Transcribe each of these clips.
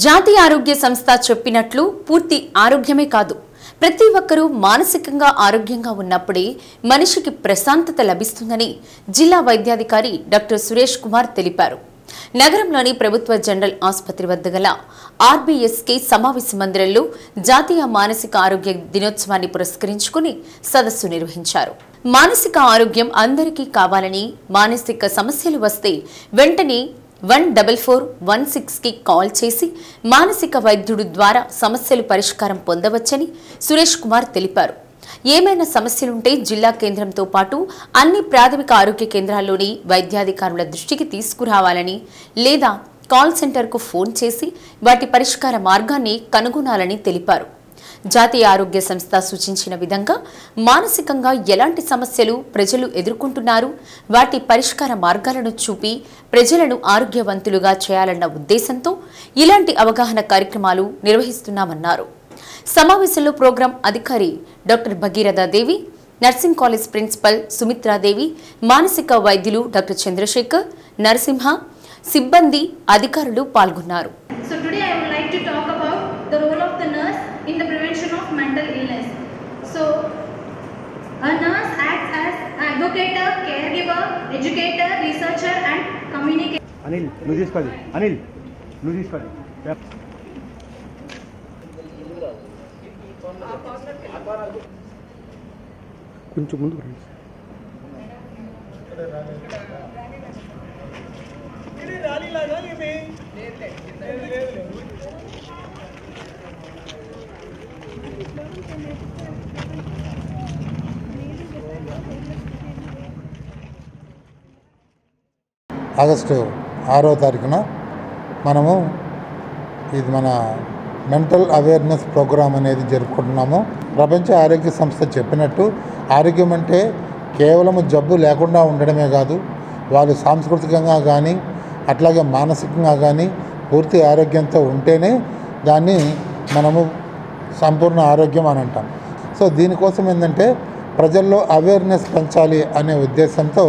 జాతీయ ఆరోగ్య సంస్థ చెప్పినట్లు పూర్తి ఆరోగ్యమే కాదు, ప్రతి ఒక్కరూ మానసికంగా ఆరోగ్యంగా ఉన్నప్పుడే మనిషికి ప్రశాంతత లభిస్తుందని జిల్లా వైద్యాధికారి డాక్టర్ సురేష్ కుమార్ తెలిపారు. నగరంలోని ప్రభుత్వ జనరల్ ఆసుపత్రి వద్ద గల ఆర్బీఎస్కే సమావేశ మందిరంలో జాతీయ మానసిక ఆరోగ్య దినోత్సవాన్ని పురస్కరించుకుని సదస్సు నిర్వహించారు. మానసిక ఆరోగ్యం అందరికీ కావాలని, మానసిక సమస్యలు వస్తే వెంటనే 14416కి కాల్ చేసి మానసిక వైద్యుడు ద్వారా సమస్యలు పరిష్కారం పొందవచ్చని సురేష్ కుమార్ తెలిపారు. ఏమైనా సమస్యలుంటే జిల్లా కేంద్రంతో పాటు అన్ని ప్రాథమిక ఆరోగ్య కేంద్రాల్లోని వైద్యాధికారుల దృష్టికి తీసుకురావాలని లేదా కాల్ సెంటర్కు ఫోన్ చేసి వాటి పరిష్కార మార్గాన్ని కనుగొనాలని తెలిపారు. జాతీయ ఆరోగ్య సంస్థ సూచించిన విధంగా మానసికంగా ఎలాంటి సమస్యలు ప్రజలు ఎదుర్కొంటున్నారు, వాటి పరిష్కార మార్గాలను చూపి ప్రజలను ఆరోగ్యవంతులుగా చేయాలన్న ఉద్దేశంతో ఇలాంటి అవగాహన కార్యక్రమాలు నిర్వహిస్తున్నామన్నారు. సమావేశంలో ప్రోగ్రాం అధికారి doctor Bhagirathadevi, nursing college principal Sumitradevi, మానసిక వైద్యులు డాక్టర్ చంద్రశేఖర్, నరసింహ, సిబ్బంది, అధికారులు పాల్గొన్నారు. In the prevention of mental illness. So, a nurse acts as advocate, caregiver, educator, researcher and communicator. Anil, nu తీసుకోండి. కొంచెం ముందు రండి. ఇది రాలి లాగా ఇది. ఆగస్టు 6వ తారీఖున మనము ఇది మన మెంటల్ అవేర్నెస్ ప్రోగ్రామ్ అనేది జరుపుకుంటున్నాము. ప్రపంచ ఆరోగ్య సంస్థ చెప్పినట్టు ఆరోగ్యం అంటే కేవలం జబ్బు లేకుండా ఉండడమే కాదు, వాళ్ళు సాంస్కృతికంగా కానీ అట్లాగే మానసికంగా కానీ పూర్తి ఆరోగ్యంతో ఉంటేనే దాన్ని మనము సంపూర్ణ ఆరోగ్యం అని అంటాం. సో దీనికోసం ఏంటంటే ప్రజల్లో అవేర్నెస్ పెంచాలి అనే ఉద్దేశంతో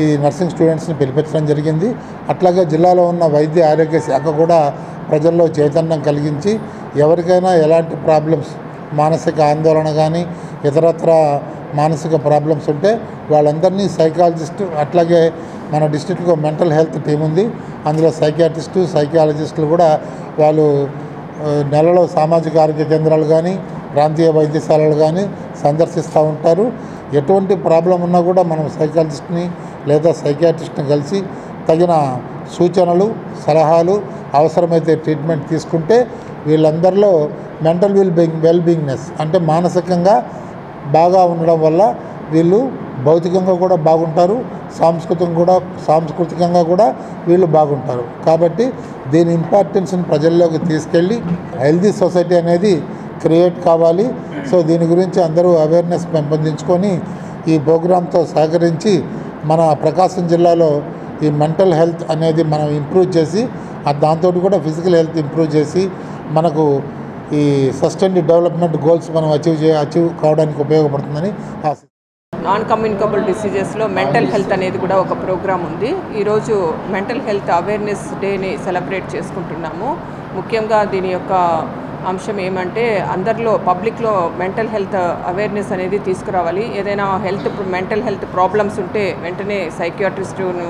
ఈ నర్సింగ్ స్టూడెంట్స్ని పిలిపించడం జరిగింది. అట్లాగే జిల్లాలో ఉన్న వైద్య ఆరోగ్య శాఖ కూడా ప్రజల్లో చైతన్యం కలిగించి ఎవరికైనా ఎలాంటి ప్రాబ్లమ్స్, మానసిక ఆందోళన కానీ ఇతరత్ర మానసిక ప్రాబ్లమ్స్ ఉంటే వాళ్ళందరినీ సైకాలజిస్టు, అట్లాగే మన డిస్ట్రిక్ట్లో మెంటల్ హెల్త్ టీం ఉంది, అందులో సైకియాట్రిస్టు, సైకాలజిస్టులు కూడా వాళ్ళు నెలలో సామాజిక ఆరోగ్య కేంద్రాలు కానీ ప్రాంతీయ వైద్యశాలలు కానీ సందర్శిస్తూ ఉంటారు. ఎటువంటి ప్రాబ్లం ఉన్నా కూడా మనం సైకాలజిస్ట్ని లేదా సైకియాట్రిస్ట్ని కలిసి తగిన సూచనలు, సలహాలు, అవసరమైతే ట్రీట్మెంట్ తీసుకుంటే వీళ్ళందరిలో మెంటల్ వెల్బీయింగ్నెస్ అంటే మానసికంగా బాగా ఉండడం వల్ల వీళ్ళు భౌతికంగా కూడా బాగుంటారు, సాంస్కృతికంగా కూడా వీళ్ళు బాగుంటారు. కాబట్టి దీని ఇంపార్టెన్స్ని ప్రజల్లోకి తీసుకెళ్ళి హెల్తీ సొసైటీ అనేది క్రియేట్ కావాలి. సో దీని గురించి అందరూ అవేర్నెస్ పెంపొందించుకొని ఈ ప్రోగ్రాంతో సహకరించి మన ప్రకాశం జిల్లాలో ఈ మెంటల్ హెల్త్ అనేది మనం ఇంప్రూవ్ చేసి దాంతో కూడా ఫిజికల్ హెల్త్ ఇంప్రూవ్ చేసి మనకు ఈ సస్టైన్డ్ డెవలప్మెంట్ గోల్స్ మనం అచీవ్ కావడానికి ఉపయోగపడుతుందని ఆశ. నాన్ కమ్యూనికబుల్ డిసీజెస్లో మెంటల్ హెల్త్ అనేది కూడా ఒక ప్రోగ్రాం ఉంది. ఈరోజు మెంటల్ హెల్త్ అవేర్నెస్ డేని సెలబ్రేట్ చేసుకుంటున్నాము. ముఖ్యంగా దీని యొక్క అంశం ఏమంటే అందరిలో పబ్లిక్లో మెంటల్ హెల్త్ అవేర్నెస్ అనేది తీసుకురావాలి. ఏదైనా మెంటల్ హెల్త్ ప్రాబ్లమ్స్ ఉంటే వెంటనే సైకియాట్రిస్టును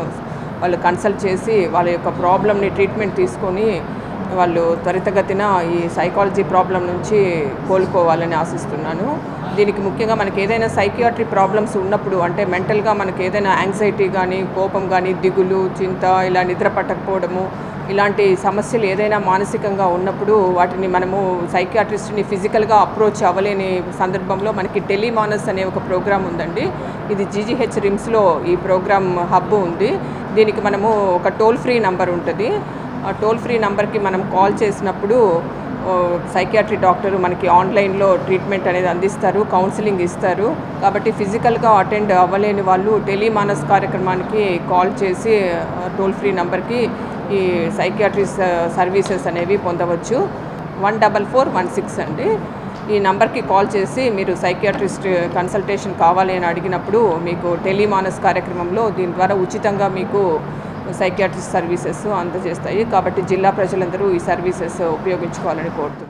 వాళ్ళు కన్సల్ట్ చేసి వాళ్ళ యొక్క ప్రాబ్లమ్ని ట్రీట్మెంట్ తీసుకొని వాళ్ళు త్వరితగతిన ఈ సైకాలజీ ప్రాబ్లం నుంచి కోలుకోవాలని ఆశిస్తున్నాను. దీనికి ముఖ్యంగా మనకి ఏదైనా సైకియాట్రీ ప్రాబ్లమ్స్ ఉన్నప్పుడు అంటే మెంటల్గా మనకి ఏదైనా యాంగ్జైటీ కానీ, కోపం కానీ, దిగులు, చింత, ఇలా నిద్ర పట్టకపోవడము, ఇలాంటి సమస్యలు ఏదైనా మానసికంగా ఉన్నప్పుడు వాటిని మనము సైకియాట్రిస్ట్ని ఫిజికల్గా అప్రోచ్ అవ్వలేని సందర్భంలో మనకి టెలిమానస్ అనే ఒక ప్రోగ్రాం ఉందండి. ఇది జీజీహెచ్ రిమ్స్లో ఈ ప్రోగ్రామ్ హబ్ ఉంది. దీనికి మనము ఒక టోల్ ఫ్రీ నంబర్ ఉంటుంది. ఆ టోల్ ఫ్రీ నంబర్కి మనం కాల్ చేసినప్పుడు సైకియాట్రీ డాక్టర్ మనకి ఆన్లైన్లో ట్రీట్మెంట్ అనేది అందిస్తారు, కౌన్సిలింగ్ ఇస్తారు. కాబట్టి ఫిజికల్గా అటెండ్ అవ్వలేని వాళ్ళు టెలిమానస్ కార్యక్రమానికి కాల్ చేసి టోల్ ఫ్రీ నంబర్కి ఈ సైకియాట్రీ సర్వీసెస్ అనేవి పొందవచ్చు. 14416 అండి. ఈ నంబర్కి కాల్ చేసి మీరు సైకియాట్రిస్ట్ కన్సల్టేషన్ కావాలి అని అడిగినప్పుడు మీకు టెలిమానస్ కార్యక్రమంలో దీని ద్వారా ఉచితంగా మీకు సైకియాట్రిస్ట్ సర్వీసెస్ అందజేస్తాయి. కాబట్టి జిల్లా ప్రజలందరూ ఈ సర్వీసెస్ ఉపయోగించుకోవాలని కోరుతున్నాను.